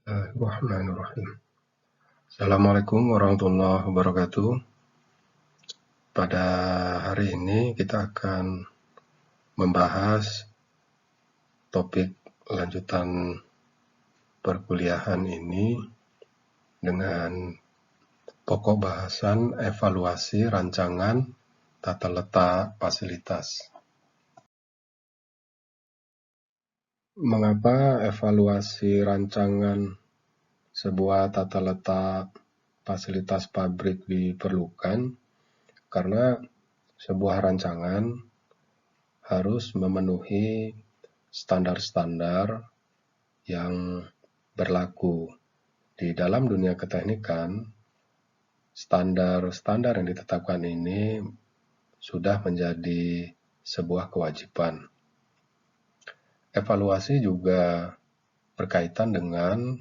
Bismillahirrahmanirrahim. Assalamualaikum warahmatullahi wabarakatuh. Pada hari ini kita akan membahas topik lanjutan perkuliahan ini dengan pokok bahasan evaluasi rancangan tata letak fasilitas. Mengapa evaluasi rancangan sebuah tata letak fasilitas pabrik diperlukan? Karena sebuah rancangan harus memenuhi standar-standar yang berlaku. Di dalam dunia keteknikan, standar-standar yang ditetapkan ini sudah menjadi sebuah kewajiban. Evaluasi juga berkaitan dengan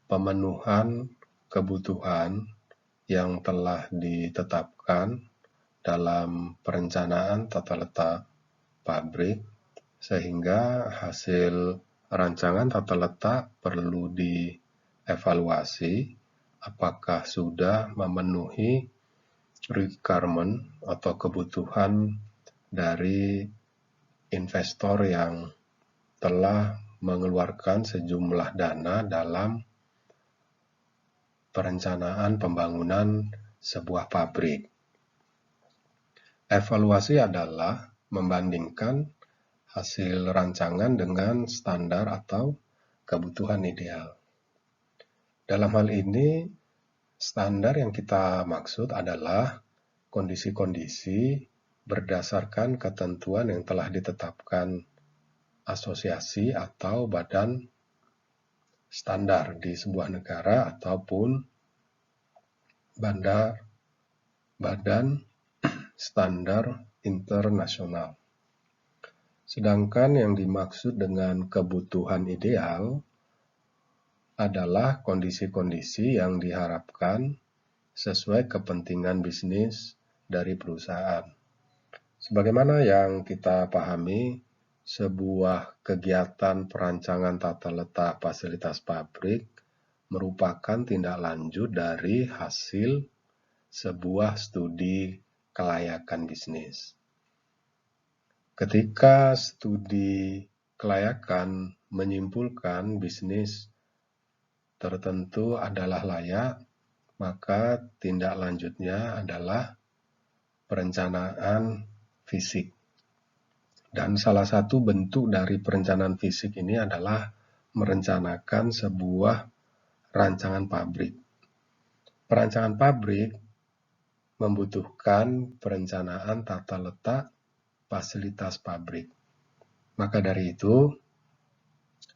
pemenuhan kebutuhan yang telah ditetapkan dalam perencanaan tata letak pabrik, sehingga hasil rancangan tata letak perlu dievaluasi apakah sudah memenuhi requirement atau kebutuhan dari investor yang telah mengeluarkan sejumlah dana dalam perencanaan pembangunan sebuah pabrik. Evaluasi adalah membandingkan hasil rancangan dengan standar atau kebutuhan ideal. Dalam hal ini, standar yang kita maksud adalah kondisi-kondisi berdasarkan ketentuan yang telah ditetapkan asosiasi atau badan standar di sebuah negara ataupun badan standar internasional. Sedangkan yang dimaksud dengan kebutuhan ideal adalah kondisi-kondisi yang diharapkan sesuai kepentingan bisnis dari perusahaan. Sebagaimana yang kita pahami, sebuah kegiatan perancangan tata letak fasilitas pabrik merupakan tindak lanjut dari hasil sebuah studi kelayakan bisnis. Ketika studi kelayakan menyimpulkan bisnis tertentu adalah layak, maka tindak lanjutnya adalah perencanaan fisik. Dan salah satu bentuk dari perencanaan fisik ini adalah merencanakan sebuah rancangan pabrik. Perancangan pabrik membutuhkan perencanaan tata letak fasilitas pabrik. Maka dari itu,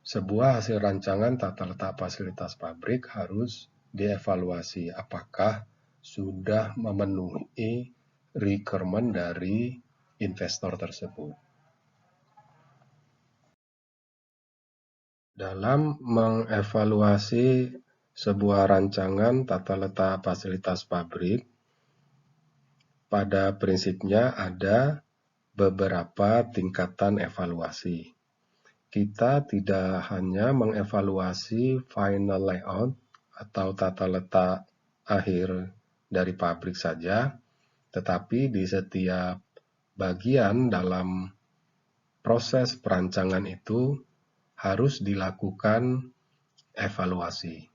sebuah hasil rancangan tata letak fasilitas pabrik harus dievaluasi apakah sudah memenuhi requirement dari investor tersebut. Dalam mengevaluasi sebuah rancangan tata letak fasilitas pabrik, pada prinsipnya ada beberapa tingkatan evaluasi. Kita tidak hanya mengevaluasi final layout atau tata letak akhir dari pabrik saja, tetapi di setiap bagian dalam proses perancangan itu harus dilakukan evaluasi.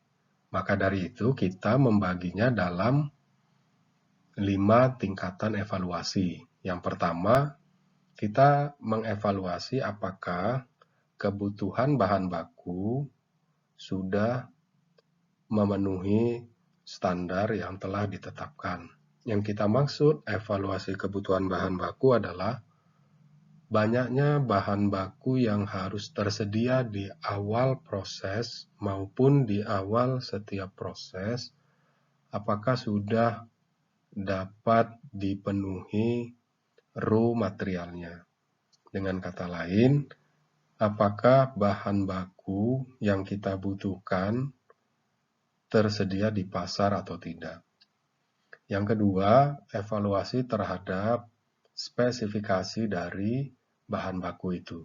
Maka dari itu kita membaginya dalam 5 tingkatan evaluasi. Yang pertama, kita mengevaluasi apakah kebutuhan bahan baku sudah memenuhi standar yang telah ditetapkan. Yang kita maksud evaluasi kebutuhan bahan baku adalah banyaknya bahan baku yang harus tersedia di awal proses maupun di awal setiap proses, apakah sudah dapat dipenuhi raw materialnya. Dengan kata lain, apakah bahan baku yang kita butuhkan tersedia di pasar atau tidak. Yang kedua, evaluasi terhadap spesifikasi dari bahan baku itu.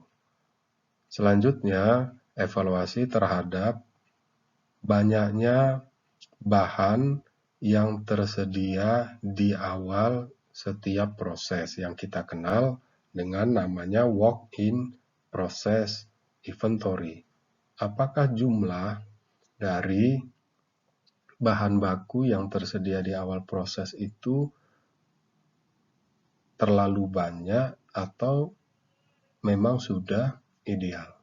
Selanjutnya, evaluasi terhadap banyaknya bahan yang tersedia di awal setiap proses yang kita kenal dengan namanya walk-in process inventory. Apakah jumlah dari bahan baku yang tersedia di awal proses itu terlalu banyak atau memang sudah ideal?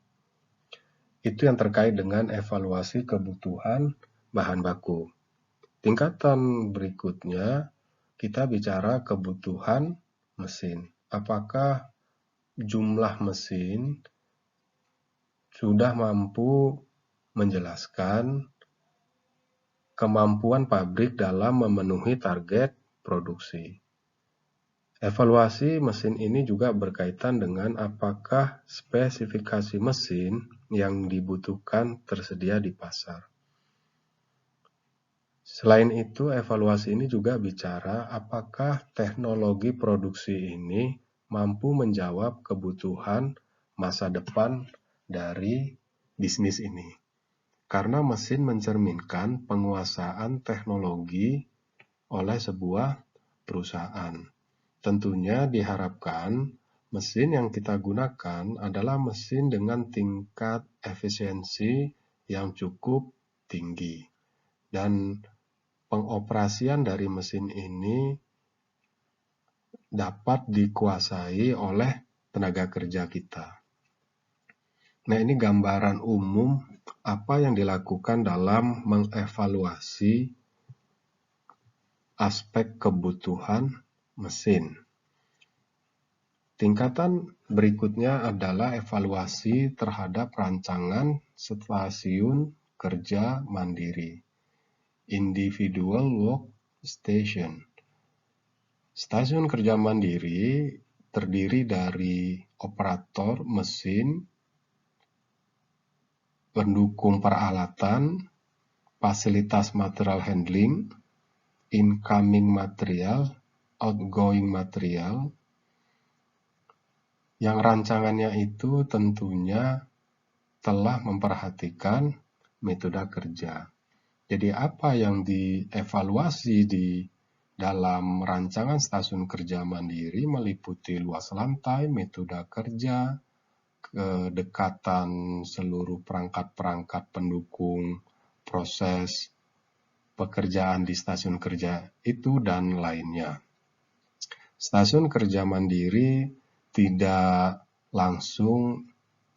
Itu yang terkait dengan evaluasi kebutuhan bahan baku. Tingkatan berikutnya, kita bicara kebutuhan mesin. Apakah jumlah mesin sudah mampu menjelaskan kemampuan pabrik dalam memenuhi target produksi? Evaluasi mesin ini juga berkaitan dengan apakah spesifikasi mesin yang dibutuhkan tersedia di pasar. Selain itu, evaluasi ini juga bicara apakah teknologi produksi ini mampu menjawab kebutuhan masa depan dari bisnis ini. Karena mesin mencerminkan penguasaan teknologi oleh sebuah perusahaan. Tentunya diharapkan mesin yang kita gunakan adalah mesin dengan tingkat efisiensi yang cukup tinggi. Dan pengoperasian dari mesin ini dapat dikuasai oleh tenaga kerja kita. Nah, ini gambaran umum apa yang dilakukan dalam mengevaluasi aspek kebutuhan mesin. Tingkatan berikutnya adalah evaluasi terhadap rancangan stasiun kerja mandiri. Individual workstation. Stasiun kerja mandiri terdiri dari operator mesin, pendukung peralatan, fasilitas material handling, incoming material, outgoing material, yang rancangannya itu tentunya telah memperhatikan metode kerja. Jadi apa yang dievaluasi di dalam rancangan stasiun kerja mandiri meliputi luas lantai, metode kerja, kedekatan seluruh perangkat-perangkat pendukung proses pekerjaan di stasiun kerja itu, dan lainnya. Stasiun kerja mandiri tidak langsung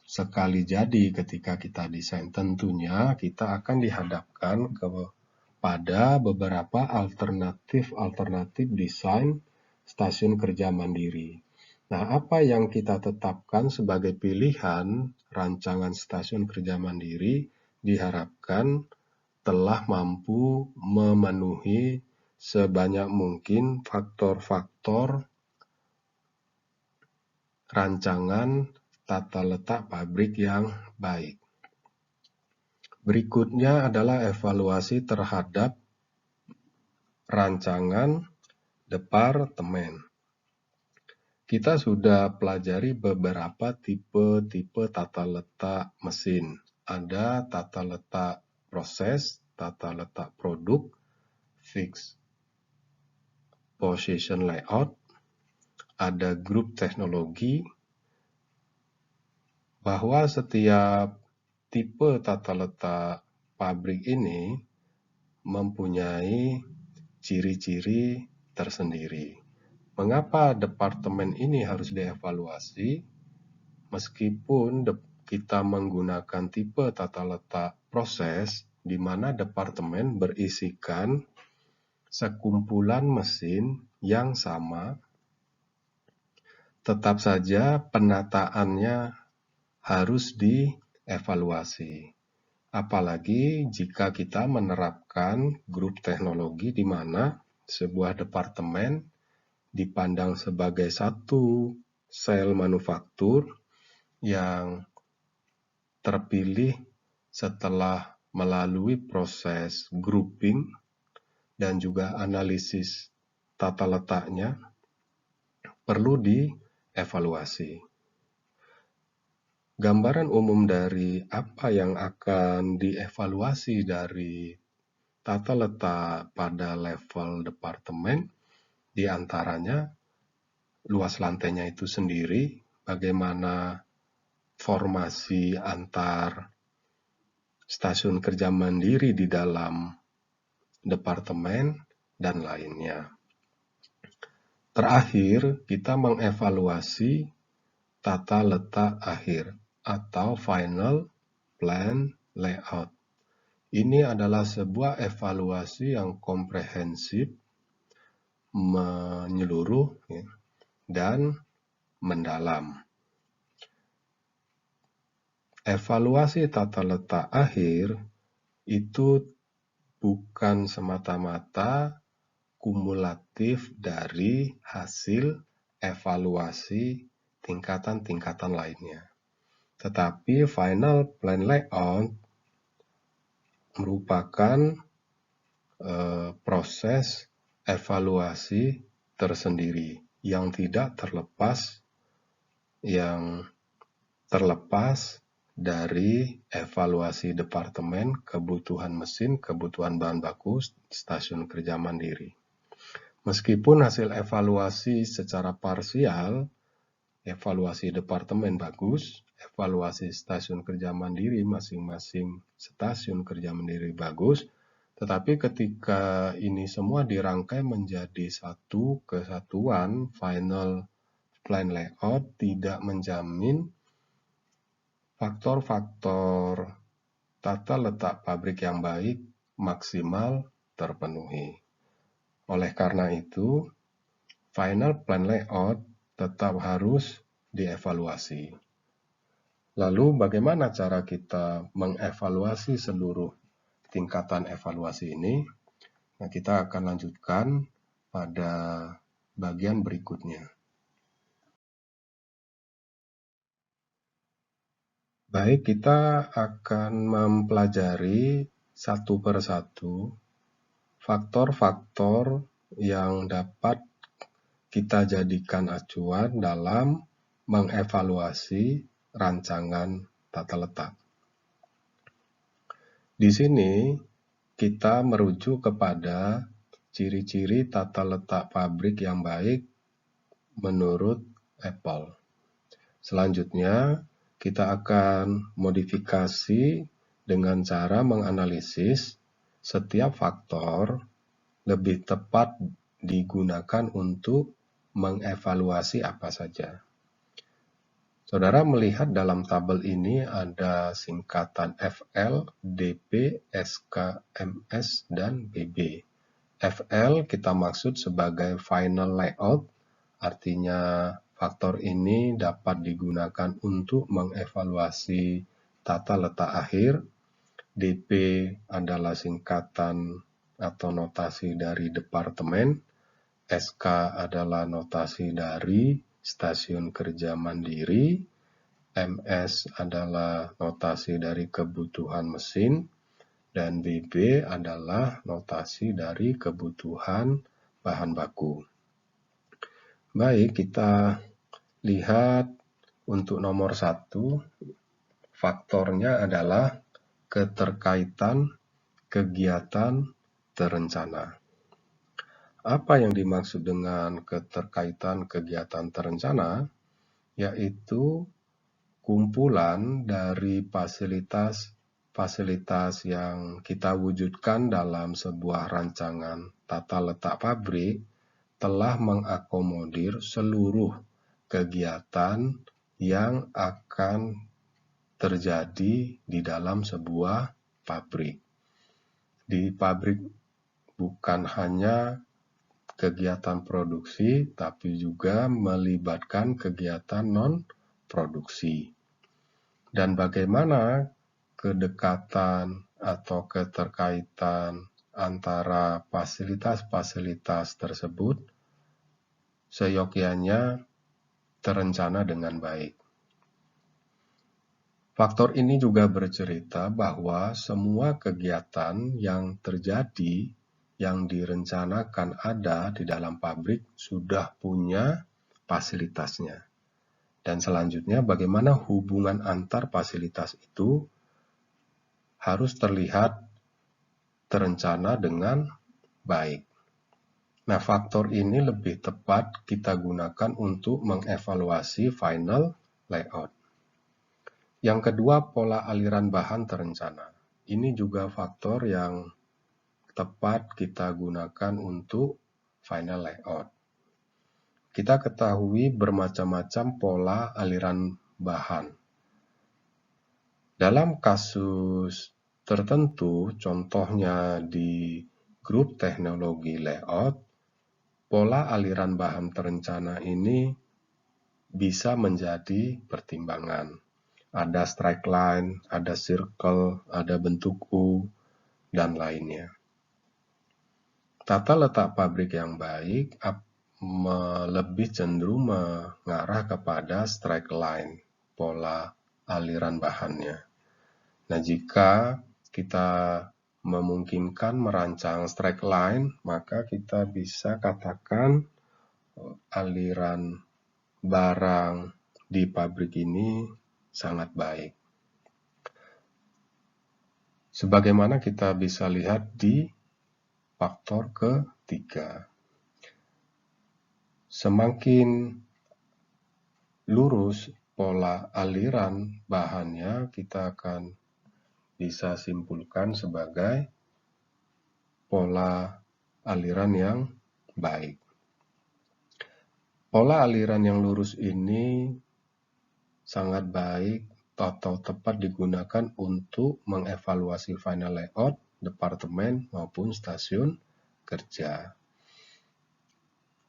sekali jadi ketika kita desain. Tentunya kita akan dihadapkan kepada beberapa alternatif desain stasiun kerja mandiri. Nah, apa yang kita tetapkan sebagai pilihan rancangan stasiun kerja mandiri diharapkan telah mampu memenuhi sebanyak mungkin faktor-faktor rancangan tata letak pabrik yang baik. Berikutnya adalah evaluasi terhadap rancangan departemen. Kita sudah pelajari beberapa tipe tata letak mesin. Ada tata letak proses, tata letak produk, fixed position layout, ada grup teknologi, bahwa setiap tipe tata letak pabrik ini mempunyai ciri-ciri tersendiri. Mengapa departemen ini harus dievaluasi? Meskipun kita menggunakan tipe tata letak proses, di mana departemen berisikan sekumpulan mesin yang sama, tetap saja penataannya harus dievaluasi. Apalagi jika kita menerapkan grup teknologi di mana sebuah departemen dipandang sebagai satu sel manufaktur yang terpilih setelah melalui proses grouping dan juga analisis tata letaknya, perlu dievaluasi. Gambaran umum dari apa yang akan dievaluasi dari tata letak pada level departemen, di antaranya luas lantainya itu sendiri, bagaimana formasi antar stasiun kerja mandiri di dalam departemen, dan lainnya. Terakhir, kita mengevaluasi tata letak akhir atau final plan layout. Ini adalah sebuah evaluasi yang komprehensif, menyeluruh, dan mendalam. Evaluasi tata letak akhir itu bukan semata-mata kumulatif dari hasil evaluasi tingkatan-tingkatan lainnya. Tetapi final plan layout merupakan proses evaluasi tersendiri yang tidak terlepas dari evaluasi departemen, kebutuhan mesin, kebutuhan bahan baku, stasiun kerja mandiri. Meskipun hasil evaluasi secara parsial, evaluasi departemen bagus, evaluasi stasiun kerja mandiri masing-masing stasiun kerja mandiri bagus, tetapi ketika ini semua dirangkai menjadi satu kesatuan, final plan layout tidak menjamin faktor-faktor tata letak pabrik yang baik maksimal terpenuhi. Oleh karena itu, final plan layout tetap harus dievaluasi. Lalu bagaimana cara kita mengevaluasi seluruh tingkatan evaluasi ini? Nah, kita akan lanjutkan pada bagian berikutnya. Baik, kita akan mempelajari satu persatu faktor-faktor yang dapat kita jadikan acuan dalam mengevaluasi rancangan tata letak. Di sini kita merujuk kepada ciri-ciri tata letak pabrik yang baik menurut Apple. Selanjutnya, kita akan modifikasi dengan cara menganalisis setiap faktor lebih tepat digunakan untuk mengevaluasi apa saja. Saudara melihat dalam tabel ini ada singkatan FL, DP, SK, MS, dan BB. FL kita maksud sebagai final layout, artinya faktor ini dapat digunakan untuk mengevaluasi tata letak akhir. DP adalah singkatan atau notasi dari departemen. SK adalah notasi dari stasiun kerja mandiri. MS adalah notasi dari kebutuhan mesin. Dan BB adalah notasi dari kebutuhan bahan baku. Baik, kita lihat untuk nomor 1, faktornya adalah keterkaitan kegiatan terencana. Apa yang dimaksud dengan keterkaitan kegiatan terencana? Yaitu kumpulan dari fasilitas yang kita wujudkan dalam sebuah rancangan tata letak pabrik telah mengakomodir seluruh kegiatan yang akan terjadi di dalam sebuah pabrik. Di pabrik bukan hanya kegiatan produksi, tapi juga melibatkan kegiatan non-produksi. Dan bagaimana kedekatan atau keterkaitan antara fasilitas-fasilitas tersebut seyogyanya terencana dengan baik. Faktor ini juga bercerita bahwa semua kegiatan yang terjadi yang direncanakan ada di dalam pabrik sudah punya fasilitasnya. Dan selanjutnya, bagaimana hubungan antar fasilitas itu harus terlihat terencana dengan baik. Nah, faktor ini lebih tepat kita gunakan untuk mengevaluasi final layout. Yang kedua, pola aliran bahan terencana. Ini juga faktor yang tepat kita gunakan untuk final layout. Kita ketahui bermacam-macam pola aliran bahan. Dalam kasus tertentu, contohnya di grup teknologi layout, pola aliran bahan terencana ini bisa menjadi pertimbangan. Ada straight line, ada circle, ada bentuk U, dan lainnya. Tata letak pabrik yang baik lebih cenderung mengarah kepada straight line, pola aliran bahannya. Nah, jika kita memungkinkan merancang straight line, maka kita bisa katakan aliran barang di pabrik ini sangat baik. Sebagaimana kita bisa lihat di faktor ketiga. Semakin lurus pola aliran bahannya, kita akan bisa simpulkan sebagai pola aliran yang baik. Pola aliran yang lurus ini sangat baik atau tepat digunakan untuk mengevaluasi final layout, departemen maupun stasiun kerja.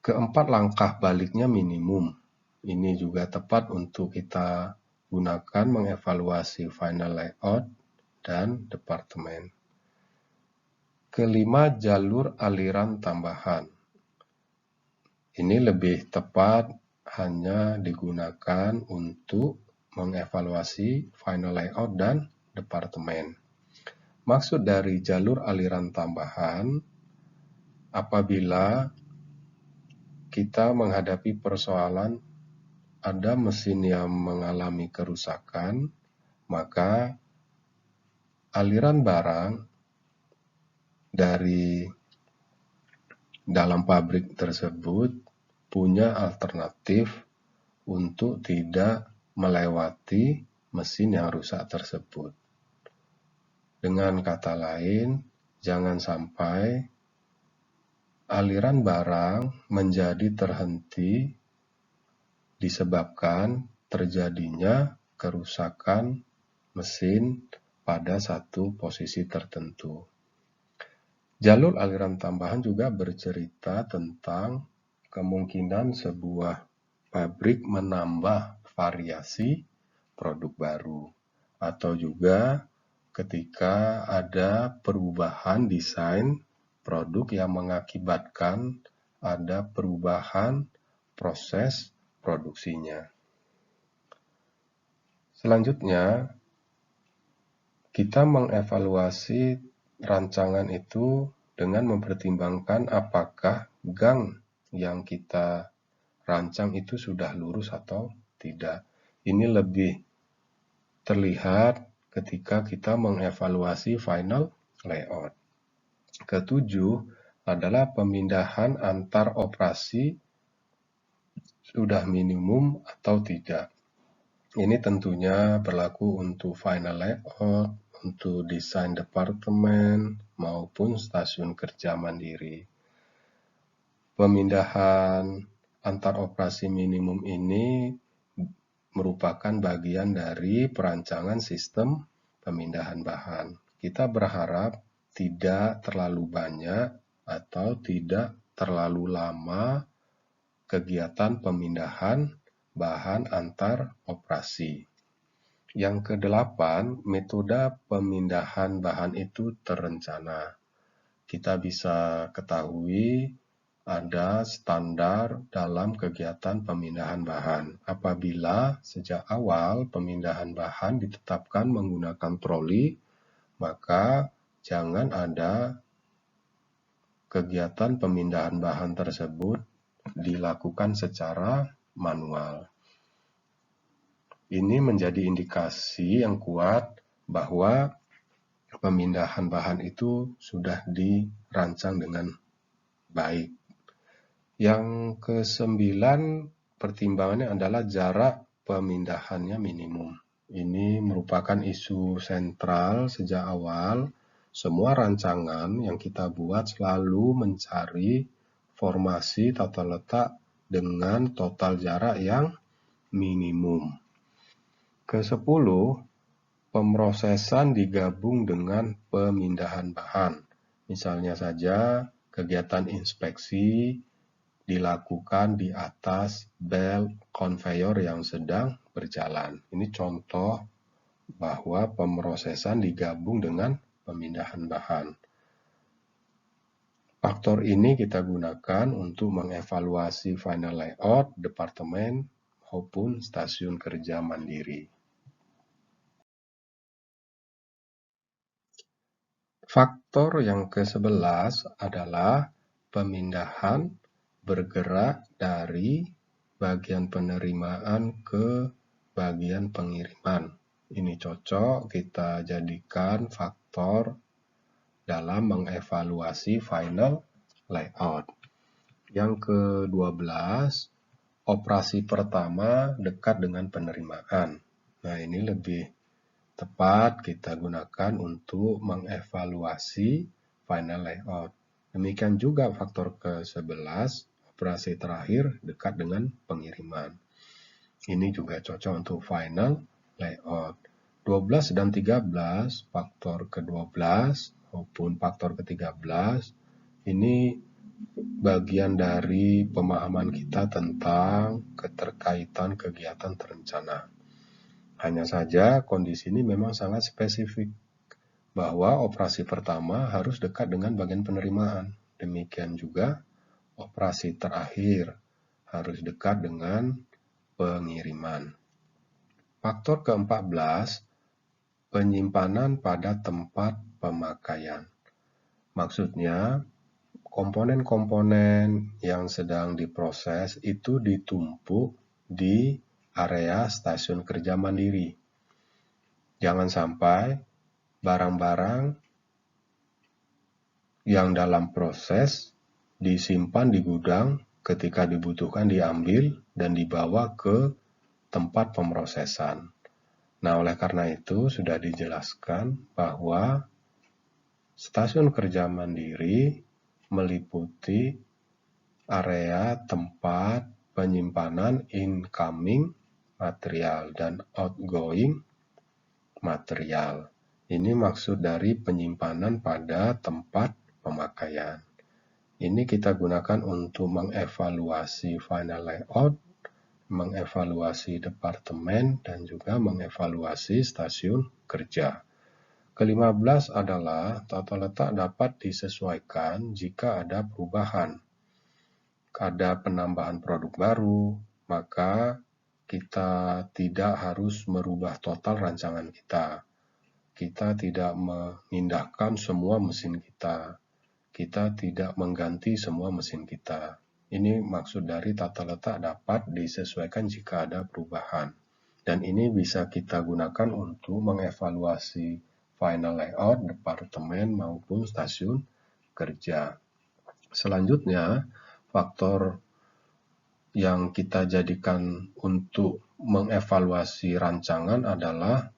Keempat, langkah baliknya minimum. Ini juga tepat untuk kita gunakan mengevaluasi final layout dan departemen. Kelima, jalur aliran tambahan. Ini lebih tepat hanya digunakan untuk mengevaluasi final layout dan departemen. Maksud dari jalur aliran tambahan, apabila kita menghadapi persoalan ada mesin yang mengalami kerusakan, maka aliran barang dari dalam pabrik tersebut punya alternatif untuk tidak melewati mesin yang rusak tersebut. Dengan kata lain, jangan sampai aliran barang menjadi terhenti disebabkan terjadinya kerusakan mesin pada satu posisi tertentu. Jalur aliran tambahan juga bercerita tentang kemungkinan sebuah pabrik menambah variasi produk baru, atau juga ketika ada perubahan desain produk yang mengakibatkan ada perubahan proses produksinya. Selanjutnya, kita mengevaluasi rancangan itu dengan mempertimbangkan apakah gang yang kita rancang itu sudah lurus atau tidak. Ini lebih terlihat ketika kita mengevaluasi final layout. Ketujuh adalah pemindahan antar operasi sudah minimum atau tidak. Ini tentunya berlaku untuk final layout, untuk desain departemen, maupun stasiun kerja mandiri. Pemindahan antar operasi minimum ini merupakan bagian dari perancangan sistem pemindahan bahan. Kita berharap tidak terlalu banyak atau tidak terlalu lama kegiatan pemindahan bahan antar operasi. Yang kedelapan, metode pemindahan bahan itu terencana. Kita bisa ketahui ada standar dalam kegiatan pemindahan bahan. Apabila sejak awal pemindahan bahan ditetapkan menggunakan troli, maka jangan ada kegiatan pemindahan bahan tersebut dilakukan secara manual. Ini menjadi indikasi yang kuat bahwa pemindahan bahan itu sudah dirancang dengan baik. Yang ke-9 pertimbangannya adalah jarak pemindahannya minimum. Ini merupakan isu sentral sejak awal. Semua rancangan yang kita buat selalu mencari formasi tata letak dengan total jarak yang minimum. Ke-10, pemrosesan digabung dengan pemindahan bahan. Misalnya saja, kegiatan inspeksi dilakukan di atas belt conveyor yang sedang berjalan. Ini contoh bahwa pemrosesan digabung dengan pemindahan bahan. Faktor ini kita gunakan untuk mengevaluasi final layout departemen maupun stasiun kerja mandiri. Faktor yang ke-11 adalah pemindahan bergerak dari bagian penerimaan ke bagian pengiriman. Ini cocok kita jadikan faktor dalam mengevaluasi final layout. Yang ke-12, operasi pertama dekat dengan penerimaan. Nah, ini lebih tepat kita gunakan untuk mengevaluasi final layout. Demikian juga faktor ke-11, operasi terakhir dekat dengan pengiriman. Ini juga cocok untuk final layout. 12 dan 13, faktor ke-12 maupun faktor ke-13, ini bagian dari pemahaman kita tentang keterkaitan kegiatan terencana. Hanya saja kondisi ini memang sangat spesifik, bahwa operasi pertama harus dekat dengan bagian penerimaan. Demikian juga operasi terakhir harus dekat dengan pengiriman. Faktor ke-14, penyimpanan pada tempat pemakaian. Maksudnya, komponen-komponen yang sedang diproses itu ditumpuk di area stasiun kerja mandiri. Jangan sampai barang-barang yang dalam proses disimpan di gudang ketika dibutuhkan diambil dan dibawa ke tempat pemrosesan. Nah, oleh karena itu sudah dijelaskan bahwa stasiun kerja mandiri meliputi area tempat penyimpanan incoming material dan outgoing material. Ini maksud dari penyimpanan pada tempat pemakaian. Ini kita gunakan untuk mengevaluasi final layout, mengevaluasi departemen, dan juga mengevaluasi stasiun kerja. Ke-15 adalah tata letak dapat disesuaikan jika ada perubahan. Ada penambahan produk baru, maka kita tidak harus merubah total rancangan kita. Kita tidak memindahkan semua mesin kita. Kita tidak mengganti semua mesin kita. Ini maksud dari tata letak dapat disesuaikan jika ada perubahan. Dan ini bisa kita gunakan untuk mengevaluasi final layout departemen maupun stasiun kerja. Selanjutnya, faktor yang kita jadikan untuk mengevaluasi rancangan adalah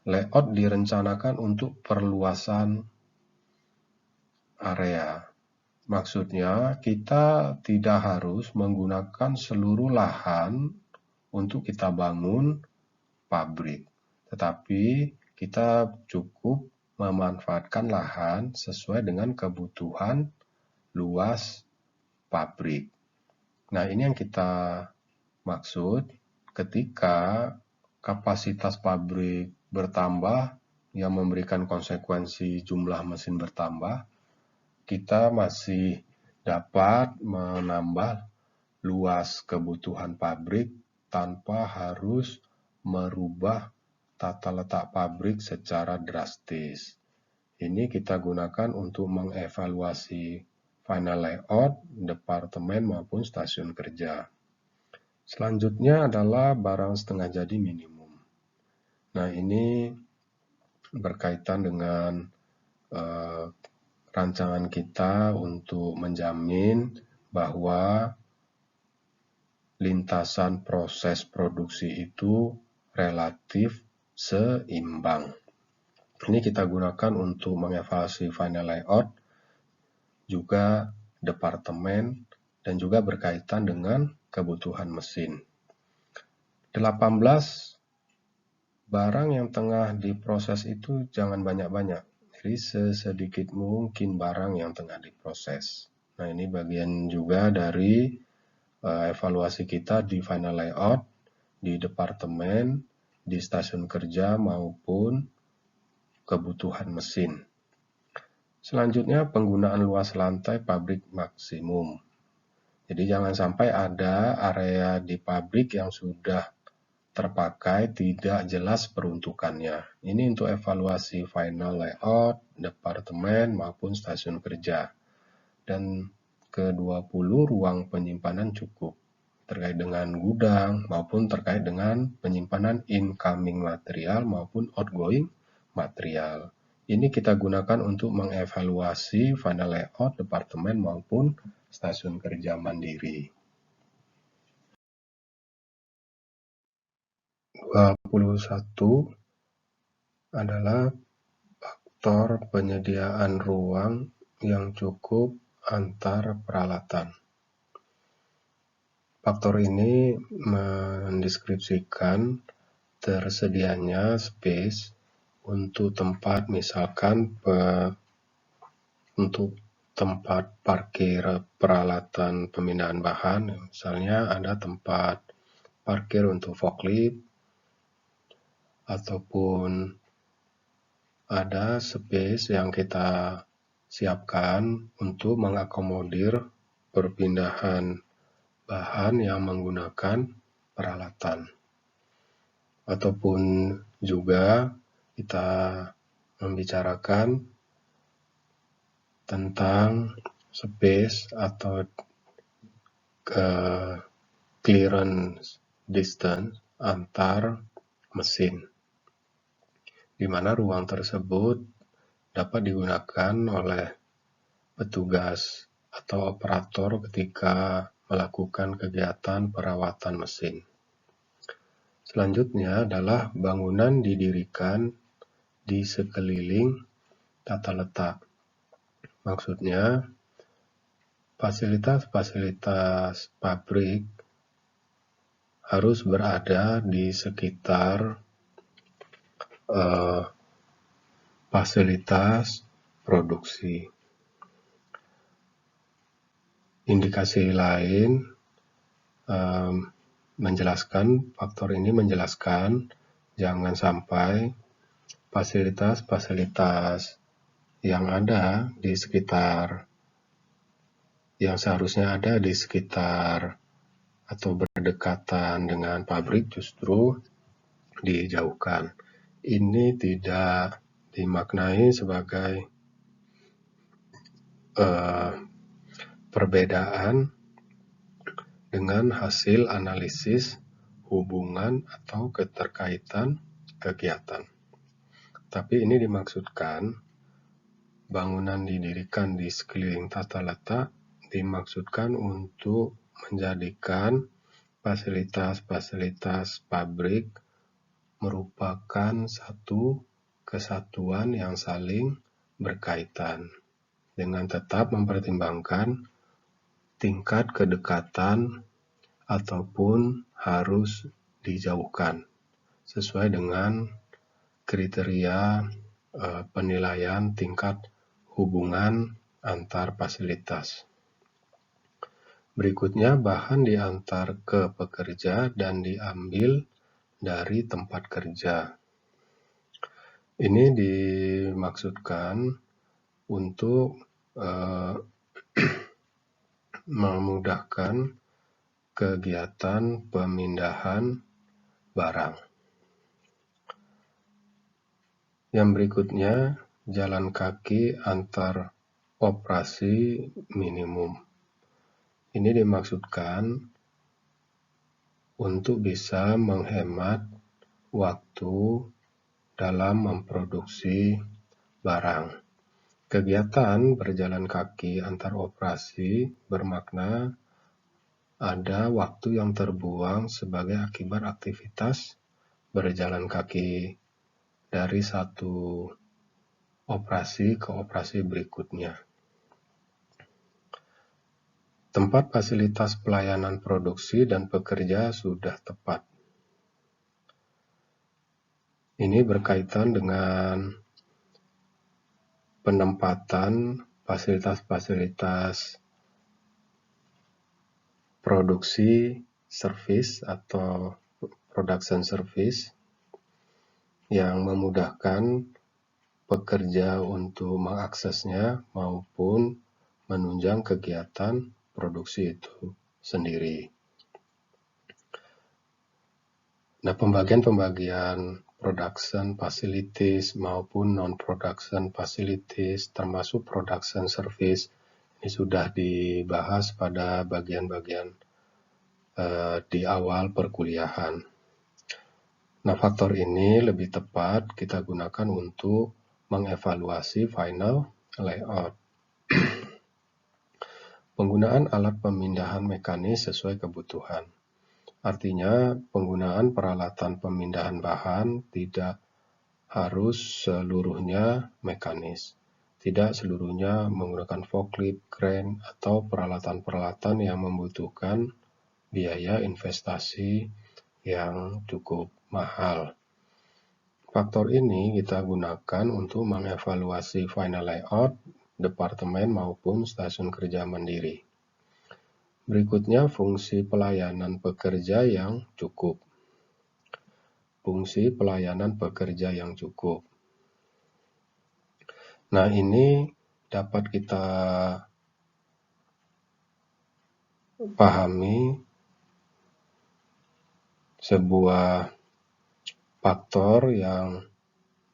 layout direncanakan untuk perluasan area. Maksudnya, kita tidak harus menggunakan seluruh lahan untuk kita bangun pabrik. Tetapi, kita cukup memanfaatkan lahan sesuai dengan kebutuhan luas pabrik. Nah, ini yang kita maksud ketika kapasitas pabrik bertambah yang memberikan konsekuensi jumlah mesin bertambah, kita masih dapat menambah luas kebutuhan pabrik tanpa harus merubah tata letak pabrik secara drastis. Ini kita gunakan untuk mengevaluasi final layout, departemen maupun stasiun kerja. Selanjutnya adalah barang setengah jadi minimum. Nah, ini berkaitan dengan rancangan kita untuk menjamin bahwa lintasan proses produksi itu relatif seimbang. Ini kita gunakan untuk mengevaluasi final layout, juga departemen, dan juga berkaitan dengan kebutuhan mesin. 18 barang yang tengah diproses itu jangan banyak-banyak. Jadi sesedikit mungkin barang yang tengah diproses. Nah, ini bagian juga dari evaluasi kita di final layout, di departemen, di stasiun kerja maupun kebutuhan mesin. Selanjutnya, penggunaan luas lantai pabrik maksimum. Jadi jangan sampai ada area di pabrik yang sudah terpakai tidak jelas peruntukannya. Ini untuk evaluasi final layout, departemen maupun stasiun kerja. Dan ke-20 ruang penyimpanan cukup terkait dengan gudang maupun terkait dengan penyimpanan incoming material maupun outgoing material. Ini kita gunakan untuk mengevaluasi final layout, departemen maupun stasiun kerja mandiri. 21 adalah faktor penyediaan ruang yang cukup antar peralatan. Faktor ini mendeskripsikan tersedianya space untuk tempat, misalkan untuk tempat parkir peralatan pemindahan bahan, misalnya ada tempat parkir untuk forklift, ataupun ada space yang kita siapkan untuk mengakomodir perpindahan bahan yang menggunakan peralatan. Ataupun juga kita membicarakan tentang space atau clearance distance antar mesin, di mana ruang tersebut dapat digunakan oleh petugas atau operator ketika melakukan kegiatan perawatan mesin. Selanjutnya adalah bangunan didirikan di sekeliling tata letak. Maksudnya, fasilitas-fasilitas pabrik harus berada di sekitar fasilitas produksi. Indikasi lain faktor ini menjelaskan jangan sampai fasilitas-fasilitas yang ada di sekitar, yang seharusnya ada di sekitar atau berdekatan dengan pabrik justru dijauhkan. Ini tidak dimaknai sebagai perbedaan dengan hasil analisis hubungan atau keterkaitan kegiatan. Tapi ini dimaksudkan bangunan didirikan di sekeliling tata letak dimaksudkan untuk menjadikan fasilitas-fasilitas pabrik merupakan satu kesatuan yang saling berkaitan, dengan tetap mempertimbangkan tingkat kedekatan ataupun harus dijauhkan sesuai dengan kriteria penilaian tingkat hubungan antar fasilitas. Berikutnya, bahan diantar ke pekerja dan diambil dari tempat kerja. Ini dimaksudkan untuk memudahkan kegiatan pemindahan barang. Yang berikutnya, jalan kaki antar operasi minimum. Ini dimaksudkan untuk bisa menghemat waktu dalam memproduksi barang. Kegiatan berjalan kaki antar operasi bermakna ada waktu yang terbuang sebagai akibat aktivitas berjalan kaki dari satu operasi ke operasi berikutnya. Tempat fasilitas pelayanan produksi dan pekerja sudah tepat. Ini berkaitan dengan penempatan fasilitas-fasilitas produksi service atau production service yang memudahkan pekerja untuk mengaksesnya maupun menunjang kegiatan produksi itu sendiri. Nah, pembagian production facilities maupun non-production facilities termasuk production service ini sudah dibahas pada bagian-bagian di awal perkuliahan. Nah, faktor ini lebih tepat kita gunakan untuk mengevaluasi final layout. Penggunaan alat pemindahan mekanis sesuai kebutuhan. Artinya, penggunaan peralatan pemindahan bahan tidak harus seluruhnya mekanis. Tidak seluruhnya menggunakan forklift, crane, atau peralatan-peralatan yang membutuhkan biaya investasi yang cukup mahal. Faktor ini kita gunakan untuk mengevaluasi final layout, departemen maupun stasiun kerja mandiri. Berikutnya, fungsi pelayanan pekerja yang cukup. Fungsi pelayanan pekerja yang cukup. Nah, ini dapat kita pahami sebuah faktor yang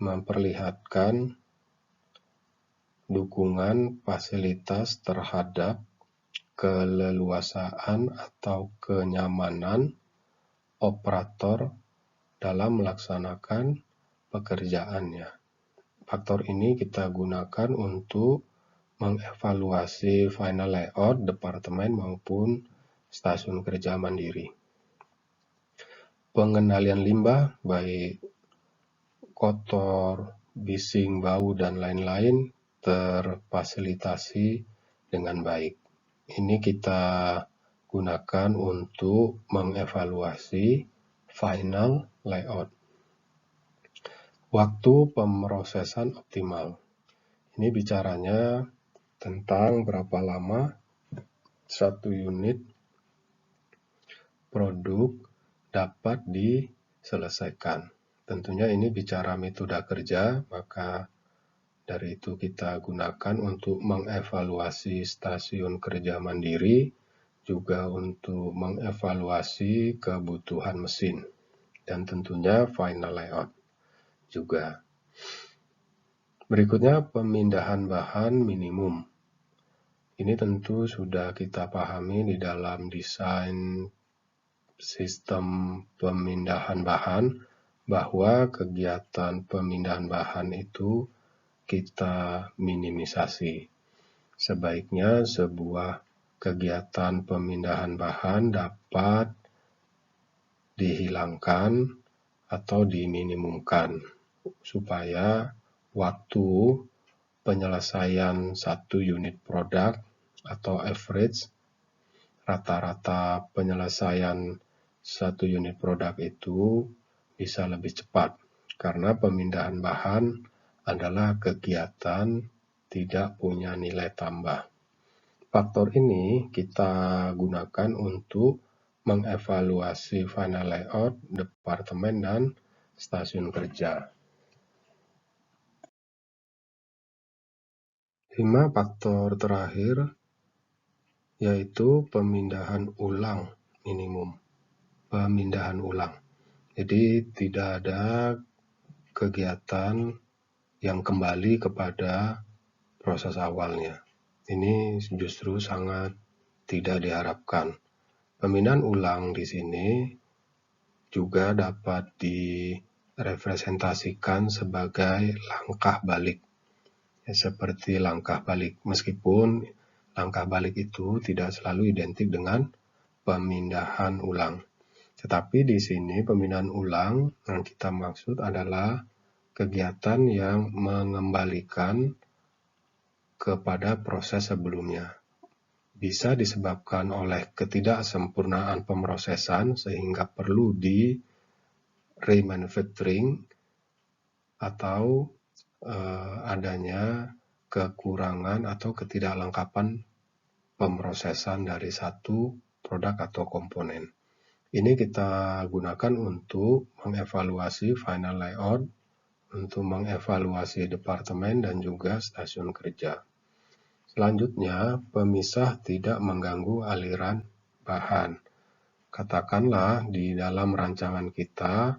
memperlihatkan dukungan fasilitas terhadap keleluasaan atau kenyamanan operator dalam melaksanakan pekerjaannya. Faktor ini kita gunakan untuk mengevaluasi final layout departemen maupun stasiun kerja mandiri. Pengendalian limbah baik kotor, bising, bau, dan lain-lain terfasilitasi dengan baik. Ini kita gunakan untuk mengevaluasi final layout. Waktu pemrosesan optimal. Ini bicaranya tentang berapa lama satu unit produk dapat diselesaikan. Tentunya ini bicara metode kerja, maka dari itu kita gunakan untuk mengevaluasi stasiun kerja mandiri, juga untuk mengevaluasi kebutuhan mesin, dan tentunya final layout juga. Berikutnya, pemindahan bahan minimum. Ini tentu sudah kita pahami di dalam desain sistem pemindahan bahan, bahwa kegiatan pemindahan bahan itu kita minimisasi. Sebaiknya sebuah kegiatan pemindahan bahan dapat dihilangkan atau diminimumkan supaya waktu penyelesaian satu unit produk atau average rata-rata penyelesaian satu unit produk itu bisa lebih cepat, karena pemindahan bahan adalah kegiatan tidak punya nilai tambah. Faktor ini kita gunakan untuk mengevaluasi final layout, departemen, dan stasiun kerja. 5 faktor terakhir yaitu pemindahan ulang minimum. Pemindahan ulang. Jadi tidak ada kegiatan yang kembali kepada proses awalnya. Ini justru sangat tidak diharapkan. Pemindahan ulang di sini juga dapat direpresentasikan sebagai langkah balik. Seperti langkah balik, meskipun langkah balik itu tidak selalu identik dengan pemindahan ulang. Tetapi di sini pemindahan ulang yang kita maksud adalah kegiatan yang mengembalikan kepada proses sebelumnya. Bisa disebabkan oleh ketidaksempurnaan pemrosesan sehingga perlu di remanufacturing atau adanya kekurangan atau ketidaklengkapan pemrosesan dari satu produk atau komponen. Ini kita gunakan untuk mengevaluasi final layout, untuk mengevaluasi departemen dan juga stasiun kerja. Selanjutnya, pemisah tidak mengganggu aliran bahan. Katakanlah di dalam rancangan kita,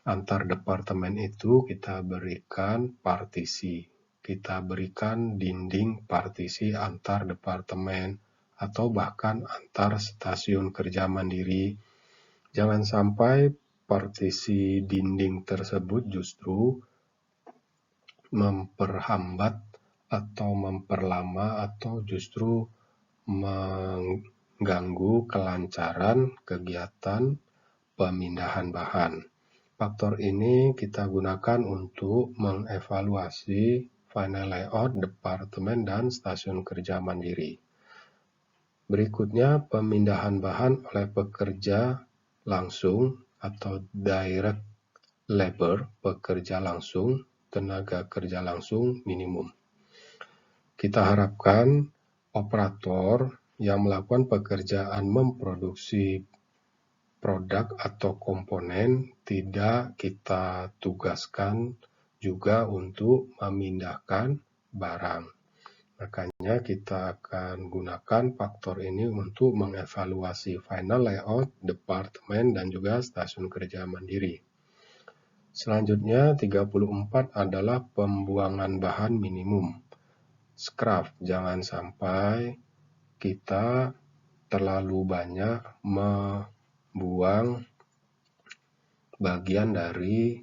antar departemen itu kita berikan partisi, kita berikan dinding partisi antar departemen, atau bahkan antar stasiun kerja mandiri. Jangan sampai partisi dinding tersebut justru memperhambat atau memperlama atau justru mengganggu kelancaran kegiatan pemindahan bahan. Faktor ini kita gunakan untuk mengevaluasi final layout departemen dan stasiun kerja mandiri. Berikutnya, pemindahan bahan oleh pekerja langsung atau direct labor, pekerja langsung, tenaga kerja langsung minimum. Kita harapkan operator yang melakukan pekerjaan memproduksi produk atau komponen tidak kita tugaskan juga untuk memindahkan barang. Makanya kita akan gunakan faktor ini untuk mengevaluasi final layout, departemen, dan juga stasiun kerja mandiri. Selanjutnya 34 adalah pembuangan bahan minimum. Scrap, jangan sampai kita terlalu banyak membuang bagian dari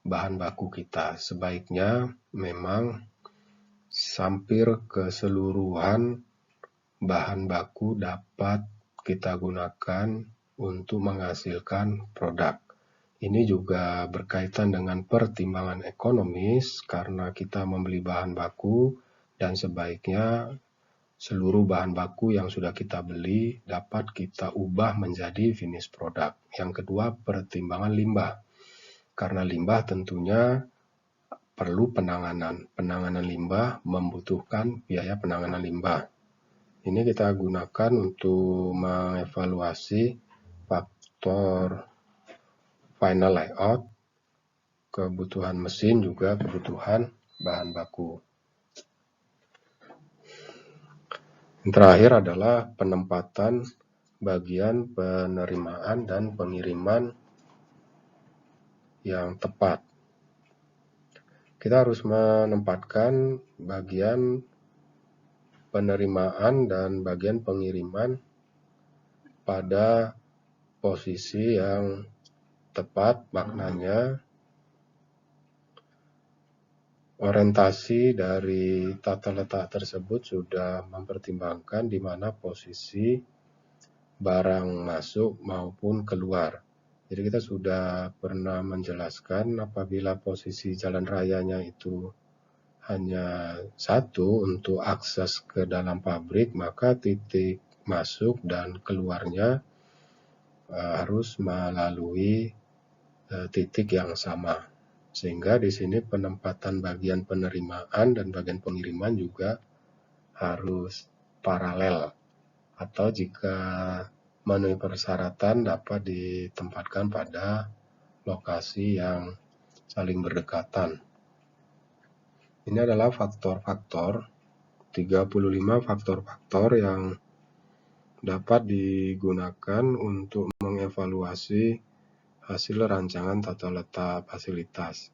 bahan baku kita. Sebaiknya memang hampir keseluruhan bahan baku dapat kita gunakan untuk menghasilkan produk. Ini juga berkaitan dengan pertimbangan ekonomis karena kita membeli bahan baku dan sebaiknya seluruh bahan baku yang sudah kita beli dapat kita ubah menjadi finish product. Yang kedua, pertimbangan limbah. Karena limbah tentunya perlu penanganan. Penanganan limbah membutuhkan biaya penanganan limbah. Ini kita gunakan untuk mengevaluasi faktor final layout, kebutuhan mesin, juga kebutuhan bahan baku. Yang terakhir adalah penempatan bagian penerimaan dan pengiriman yang tepat. Kita harus menempatkan bagian penerimaan dan bagian pengiriman pada posisi yang tepat, maknanya orientasi dari tata letak tersebut sudah mempertimbangkan di mana posisi barang masuk maupun keluar. Jadi kita sudah pernah menjelaskan apabila posisi jalan rayanya itu hanya satu untuk akses ke dalam pabrik, maka titik masuk dan keluarnya harus melalui titik yang sama. Sehingga di sini penempatan bagian penerimaan dan bagian pengiriman juga harus paralel. Atau jika memenuhi persyaratan dapat ditempatkan pada lokasi yang saling berdekatan. Ini adalah faktor-faktor, 35 faktor-faktor yang dapat digunakan untuk mengevaluasi hasil rancangan tata letak fasilitas.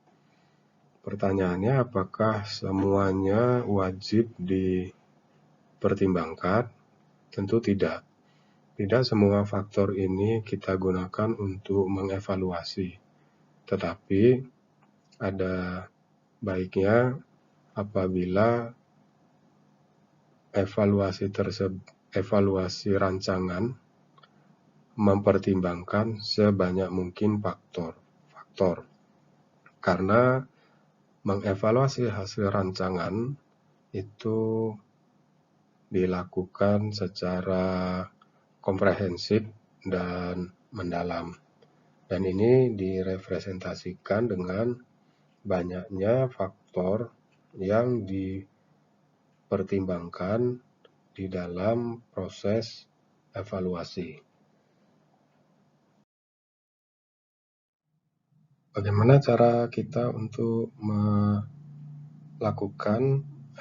Pertanyaannya, apakah semuanya wajib dipertimbangkan? Tentu tidak. Tidak semua faktor ini kita gunakan untuk mengevaluasi, tetapi ada baiknya apabila evaluasi rancangan mempertimbangkan sebanyak mungkin faktor. Karena mengevaluasi hasil rancangan itu dilakukan secara komprehensif dan mendalam. Dan ini direpresentasikan dengan banyaknya faktor yang dipertimbangkan di dalam proses evaluasi. Bagaimana cara kita untuk melakukan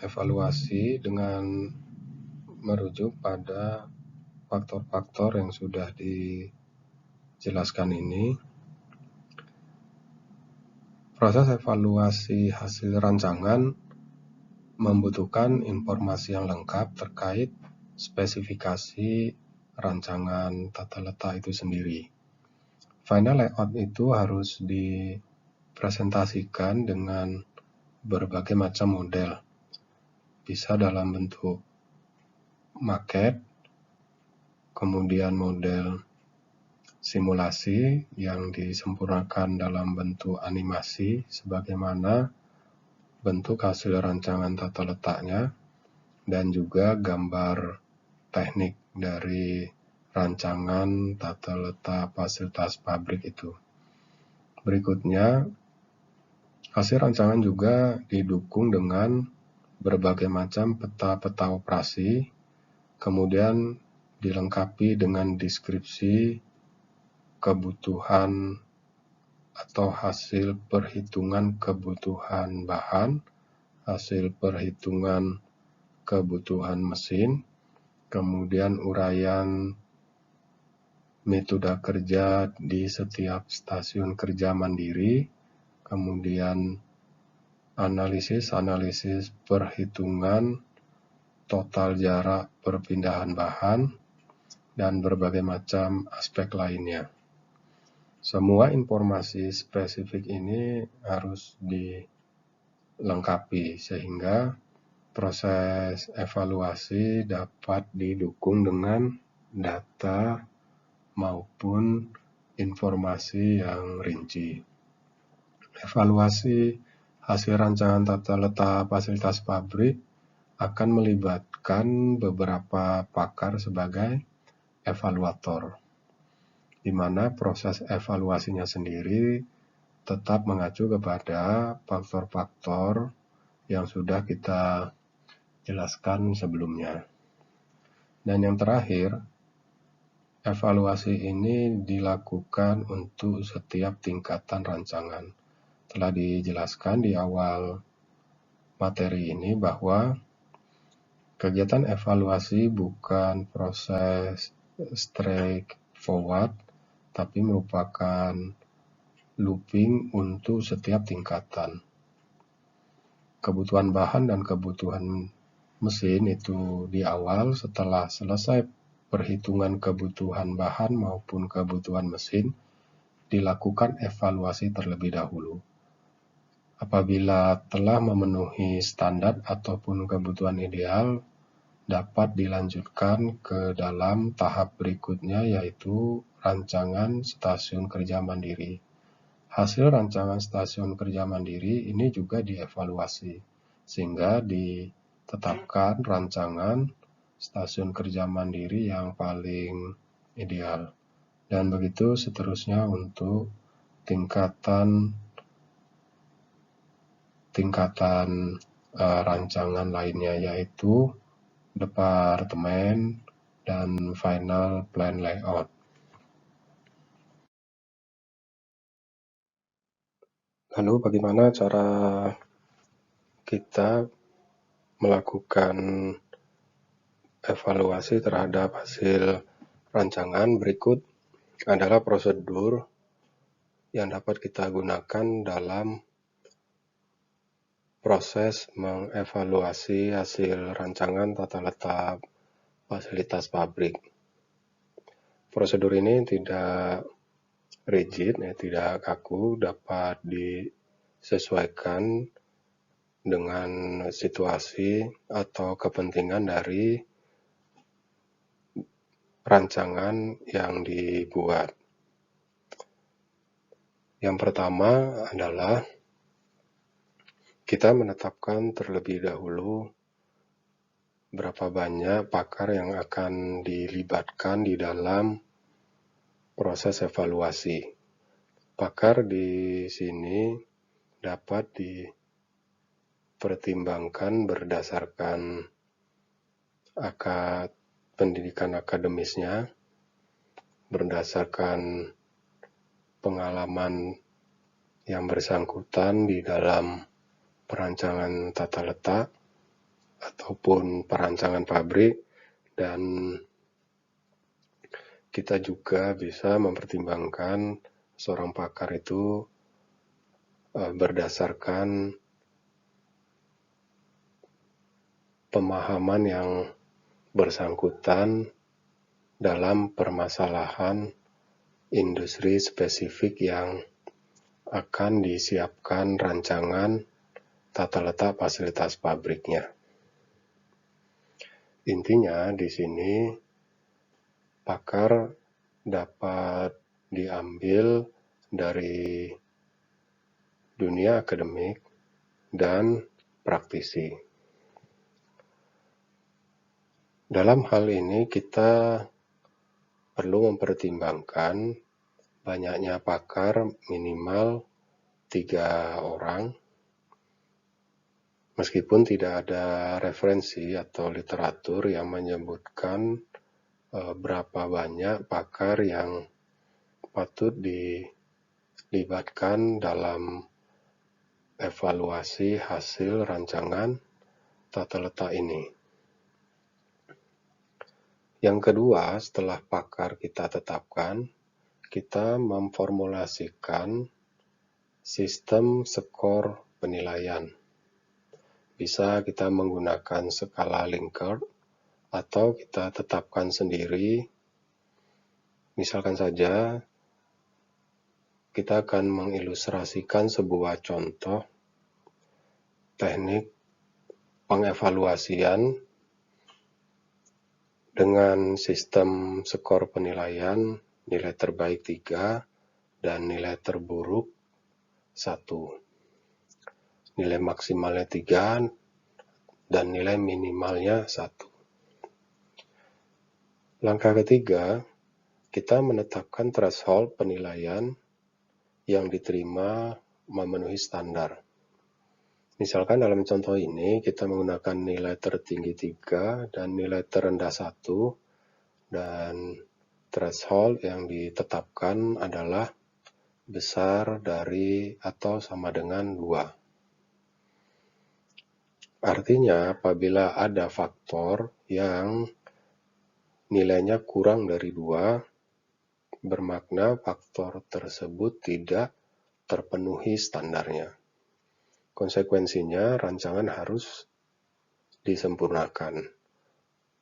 evaluasi dengan merujuk pada faktor-faktor yang sudah dijelaskan ini? Proses evaluasi hasil rancangan membutuhkan informasi yang lengkap terkait spesifikasi rancangan tata letak itu sendiri. Final layout itu harus dipresentasikan dengan berbagai macam model. Bisa dalam bentuk maket, kemudian model simulasi yang disempurnakan dalam bentuk animasi sebagaimana bentuk hasil rancangan tata letaknya, dan juga gambar teknik dari rancangan tata letak fasilitas pabrik itu. Berikutnya, hasil rancangan juga didukung dengan berbagai macam peta-peta operasi, kemudian dilengkapi dengan deskripsi kebutuhan atau hasil perhitungan kebutuhan bahan, hasil perhitungan kebutuhan mesin, kemudian uraian metode kerja di setiap stasiun kerja mandiri, kemudian analisis perhitungan total jarak perpindahan bahan, dan berbagai macam aspek lainnya. Semua informasi spesifik ini harus dilengkapi sehingga proses evaluasi dapat didukung dengan data maupun informasi yang rinci. Evaluasi hasil rancangan tata letak fasilitas pabrik akan melibatkan beberapa pakar sebagai evaluator, di mana proses evaluasinya sendiri tetap mengacu kepada faktor-faktor yang sudah kita jelaskan sebelumnya. Dan yang terakhir, evaluasi ini dilakukan untuk setiap tingkatan rancangan. Telah dijelaskan di awal materi ini bahwa kegiatan evaluasi bukan proses straightforward, tapi merupakan looping untuk setiap tingkatan. Kebutuhan bahan dan kebutuhan mesin itu di awal, setelah selesai perhitungan kebutuhan bahan maupun kebutuhan mesin, dilakukan evaluasi terlebih dahulu. Apabila telah memenuhi standar ataupun kebutuhan ideal, dapat dilanjutkan ke dalam tahap berikutnya, yaitu rancangan stasiun kerja mandiri. Hasil rancangan stasiun kerja mandiri ini juga dievaluasi, sehingga ditetapkan rancangan stasiun kerja mandiri yang paling ideal. Dan begitu seterusnya untuk tingkatan rancangan lainnya, yaitu departemen dan final plan layout. Lalu bagaimana cara kita melakukan evaluasi terhadap hasil rancangan? Berikut adalah prosedur yang dapat kita gunakan dalam proses mengevaluasi hasil rancangan tata letak fasilitas pabrik. Prosedur ini tidak rigid, tidak kaku, dapat disesuaikan dengan situasi atau kepentingan dari rancangan yang dibuat. Yang pertama adalah kita menetapkan terlebih dahulu berapa banyak pakar yang akan dilibatkan di dalam proses evaluasi. Pakar di sini dapat dipertimbangkan berdasarkan pendidikan akademisnya, berdasarkan pengalaman yang bersangkutan di dalam perancangan tata letak ataupun perancangan pabrik, dan kita juga bisa mempertimbangkan seorang pakar itu berdasarkan pemahaman yang bersangkutan dalam permasalahan industri spesifik yang akan disiapkan rancangan tata letak fasilitas pabriknya. Intinya di sini pakar dapat diambil dari dunia akademik dan praktisi. Dalam hal ini kita perlu mempertimbangkan banyaknya pakar minimal 3 orang, meskipun tidak ada referensi atau literatur yang menyebutkan berapa banyak pakar yang patut dilibatkan dalam evaluasi hasil rancangan tata letak ini. Yang kedua, setelah pakar kita tetapkan, kita memformulasikan sistem skor penilaian. Bisa kita menggunakan skala Likert atau kita tetapkan sendiri. Misalkan saja kita akan mengilustrasikan sebuah contoh teknik pengevaluasian dengan sistem skor penilaian nilai terbaik 3 dan nilai terburuk 1. Nilai maksimalnya 3 dan nilai minimalnya 1. Langkah ketiga, kita menetapkan threshold penilaian yang diterima memenuhi standar. Misalkan dalam contoh ini kita menggunakan nilai tertinggi 3 dan nilai terendah 1, dan threshold yang ditetapkan adalah besar dari atau sama dengan 2. Artinya apabila ada faktor yang nilainya kurang dari 2, bermakna faktor tersebut tidak terpenuhi standarnya. Konsekuensinya, rancangan harus disempurnakan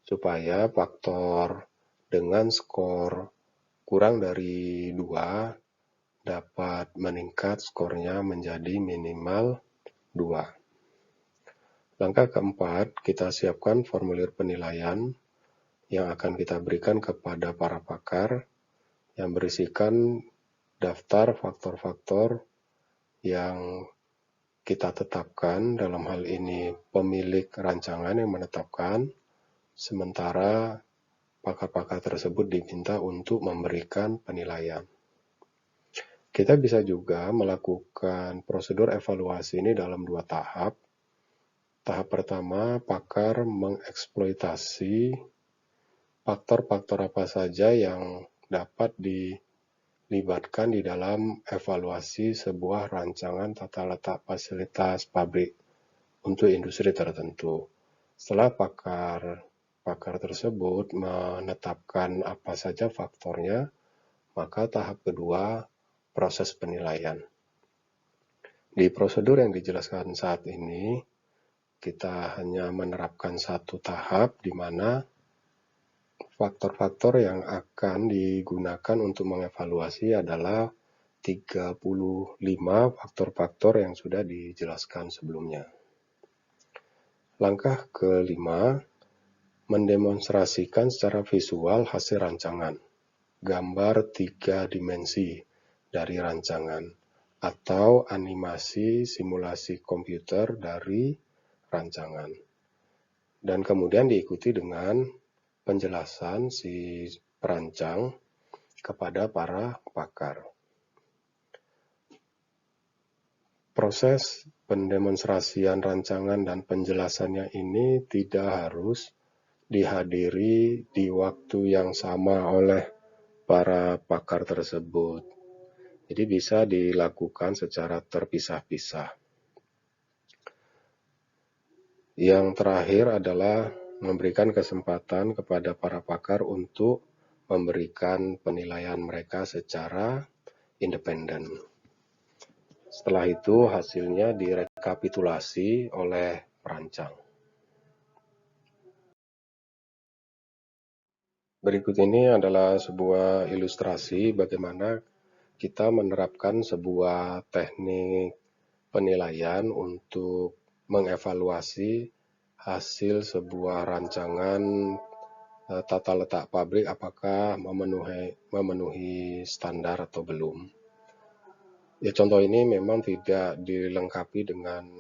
supaya faktor dengan skor kurang dari 2 dapat meningkat skornya menjadi minimal 2. Langkah keempat, kita siapkan formulir penilaian yang akan kita berikan kepada para pakar yang berisikan daftar faktor-faktor yang kita tetapkan, dalam hal ini pemilik rancangan yang menetapkan, sementara pakar-pakar tersebut diminta untuk memberikan penilaian. Kita bisa juga melakukan prosedur evaluasi ini dalam 2 tahap. Tahap pertama, pakar mengeksploitasi faktor-faktor apa saja yang dapat dilibatkan di dalam evaluasi sebuah rancangan tata letak fasilitas pabrik untuk industri tertentu. Setelah pakar tersebut menetapkan apa saja faktornya, maka tahap kedua, proses penilaian. Di prosedur yang dijelaskan saat ini, kita hanya menerapkan 1 tahap di mana faktor-faktor yang akan digunakan untuk mengevaluasi adalah 35 faktor-faktor yang sudah dijelaskan sebelumnya. Langkah kelima, mendemonstrasikan secara visual hasil rancangan, gambar 3 dimensi dari rancangan, atau animasi simulasi komputer dari rancangan. Dan kemudian diikuti dengan penjelasan si perancang kepada para pakar. Proses pendemonstrasian rancangan dan penjelasannya ini tidak harus dihadiri di waktu yang sama oleh para pakar tersebut. Jadi bisa dilakukan secara terpisah-pisah. Yang terakhir adalah memberikan kesempatan kepada para pakar untuk memberikan penilaian mereka secara independen. Setelah itu hasilnya direkapitulasi oleh perancang. Berikut ini adalah sebuah ilustrasi bagaimana kita menerapkan sebuah teknik penilaian untuk mengevaluasi hasil sebuah rancangan tata letak pabrik apakah memenuhi standar atau belum. Ya, contoh ini memang tidak dilengkapi dengan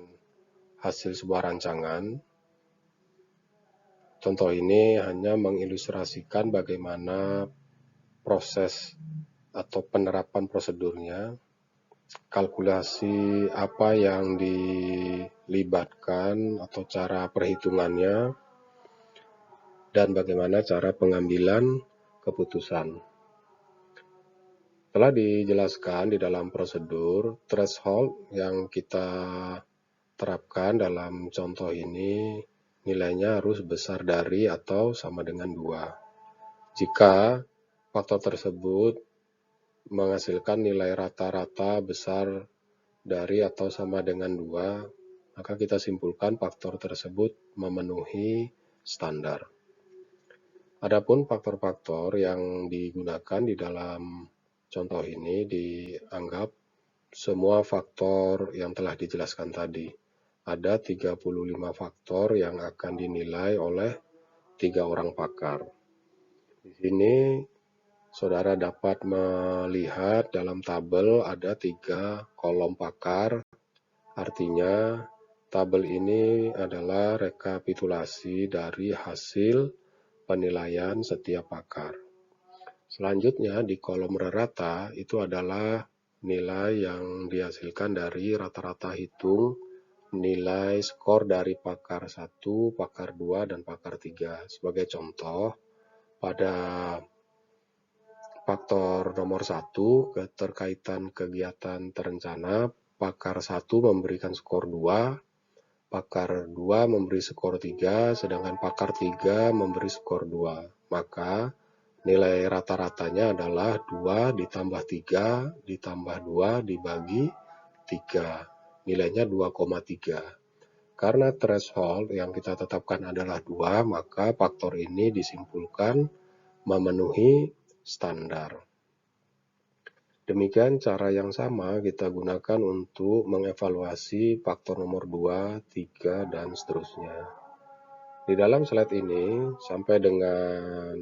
hasil sebuah rancangan. Contoh ini hanya mengilustrasikan bagaimana proses atau penerapan prosedurnya, kalkulasi apa yang dilibatkan atau cara perhitungannya, dan bagaimana cara pengambilan keputusan. Telah dijelaskan di dalam prosedur, threshold yang kita terapkan dalam contoh ini nilainya harus besar dari atau sama dengan 2. Jika faktor tersebut menghasilkan nilai rata-rata besar dari atau sama dengan 2, maka kita simpulkan faktor tersebut memenuhi standar. Adapun faktor-faktor yang digunakan di dalam contoh ini dianggap semua faktor yang telah dijelaskan tadi. Ada 35 faktor yang akan dinilai oleh 3 orang pakar. Di sini saudara dapat melihat dalam tabel ada 3 kolom pakar. Artinya tabel ini adalah rekapitulasi dari hasil penilaian setiap pakar. Selanjutnya di kolom rata itu adalah nilai yang dihasilkan dari rata-rata hitung nilai skor dari pakar 1, pakar 2, dan pakar 3. Sebagai contoh, pada faktor nomor 1, keterkaitan kegiatan terencana, pakar 1 memberikan skor 2, pakar 2 memberi skor 3, sedangkan pakar 3 memberi skor 2. Maka nilai rata-ratanya adalah 2 ditambah 3 ditambah 2 dibagi 3. Nilainya 2,3. Karena threshold yang kita tetapkan adalah 2, maka faktor ini disimpulkan memenuhi standar. Demikian cara yang sama kita gunakan untuk mengevaluasi faktor nomor 2, 3, dan seterusnya. Di dalam slide ini, sampai dengan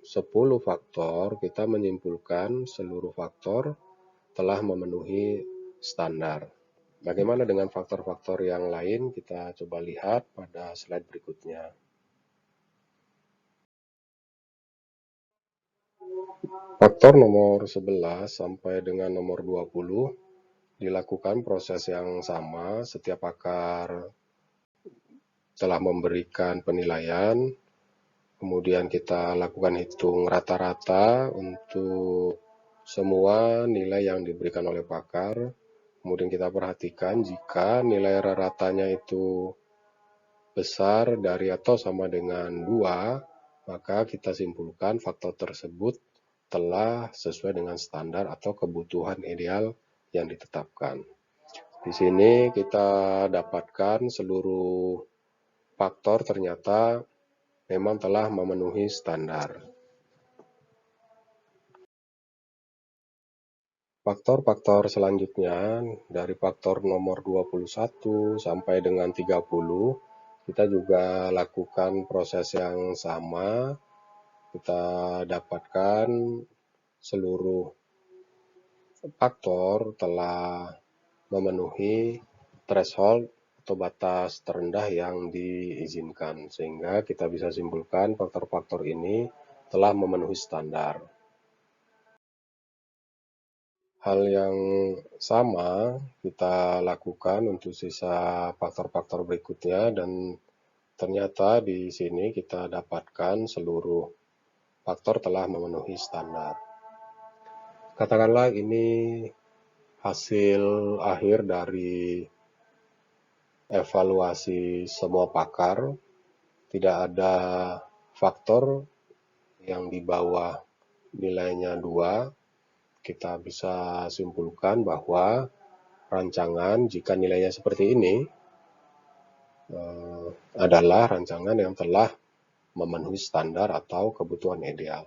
10 faktor, kita menyimpulkan seluruh faktor telah memenuhi standar. Bagaimana dengan faktor-faktor yang lain? Kita coba lihat pada slide berikutnya. Faktor nomor 11 sampai dengan nomor 20 dilakukan proses yang sama. Setiap pakar telah memberikan penilaian, kemudian kita lakukan hitung rata-rata untuk semua nilai yang diberikan oleh pakar. Kemudian kita perhatikan jika nilai rata-ratanya itu besar dari atau sama dengan 2, maka kita simpulkan faktor tersebut telah sesuai dengan standar atau kebutuhan ideal yang ditetapkan. Di sini kita dapatkan seluruh faktor ternyata memang telah memenuhi standar. Faktor-faktor selanjutnya dari faktor nomor 21 sampai dengan 30, kita juga lakukan proses yang sama. Kita dapatkan seluruh faktor telah memenuhi threshold atau batas terendah yang diizinkan, sehingga kita bisa simpulkan faktor-faktor ini telah memenuhi standar. Hal yang sama kita lakukan untuk sisa faktor-faktor berikutnya, dan ternyata di sini kita dapatkan seluruh faktor telah memenuhi standar. Katakanlah ini hasil akhir dari evaluasi semua pakar, tidak ada faktor yang di bawah nilainya 2, kita bisa simpulkan bahwa rancangan jika nilainya seperti ini adalah rancangan yang telah memenuhi standar atau kebutuhan ideal.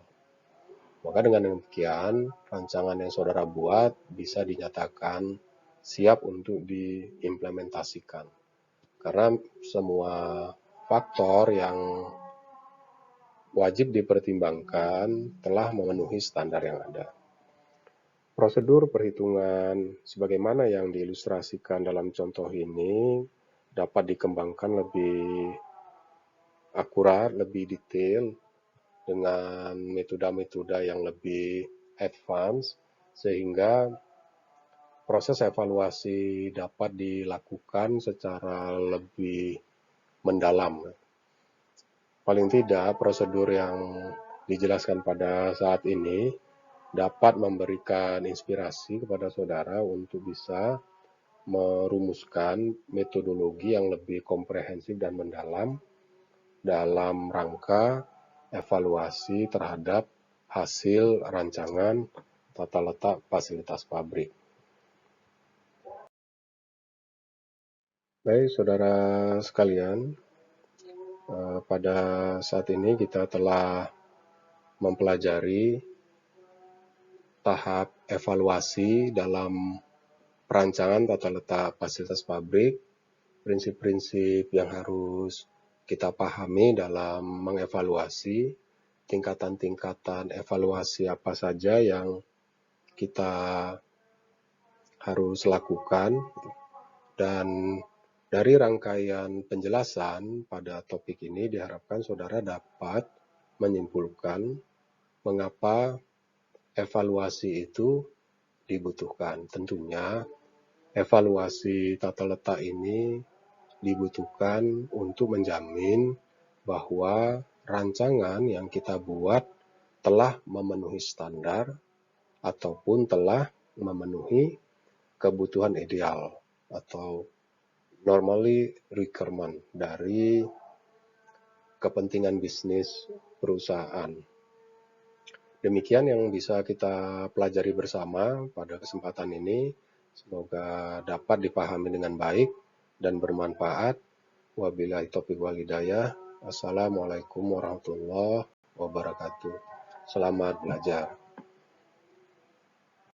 Maka dengan demikian, rancangan yang saudara buat bisa dinyatakan siap untuk diimplementasikan. Karena semua faktor yang wajib dipertimbangkan telah memenuhi standar yang ada. Prosedur perhitungan sebagaimana yang diilustrasikan dalam contoh ini dapat dikembangkan lebih akurat, lebih detail dengan metode-metode yang lebih advance, sehingga proses evaluasi dapat dilakukan secara lebih mendalam. Paling tidak, prosedur yang dijelaskan pada saat ini dapat memberikan inspirasi kepada saudara untuk bisa merumuskan metodologi yang lebih komprehensif dan mendalam dalam rangka evaluasi terhadap hasil rancangan tata letak fasilitas pabrik. Baik, saudara sekalian, pada saat ini kita telah mempelajari tahap evaluasi dalam perancangan tata letak fasilitas pabrik, prinsip-prinsip yang harus kita pahami dalam mengevaluasi, tingkatan-tingkatan evaluasi apa saja yang kita harus lakukan, dan dari rangkaian penjelasan pada topik ini diharapkan saudara dapat menyimpulkan mengapa evaluasi itu dibutuhkan. Tentunya evaluasi tata letak ini dibutuhkan untuk menjamin bahwa rancangan yang kita buat telah memenuhi standar ataupun telah memenuhi kebutuhan ideal atau normally requirement dari kepentingan bisnis perusahaan. Demikian yang bisa kita pelajari bersama pada kesempatan ini. Semoga dapat dipahami dengan baik dan bermanfaat. Wabillahi taufiq wal hidayah. Assalamualaikum warahmatullahi wabarakatuh. Selamat belajar.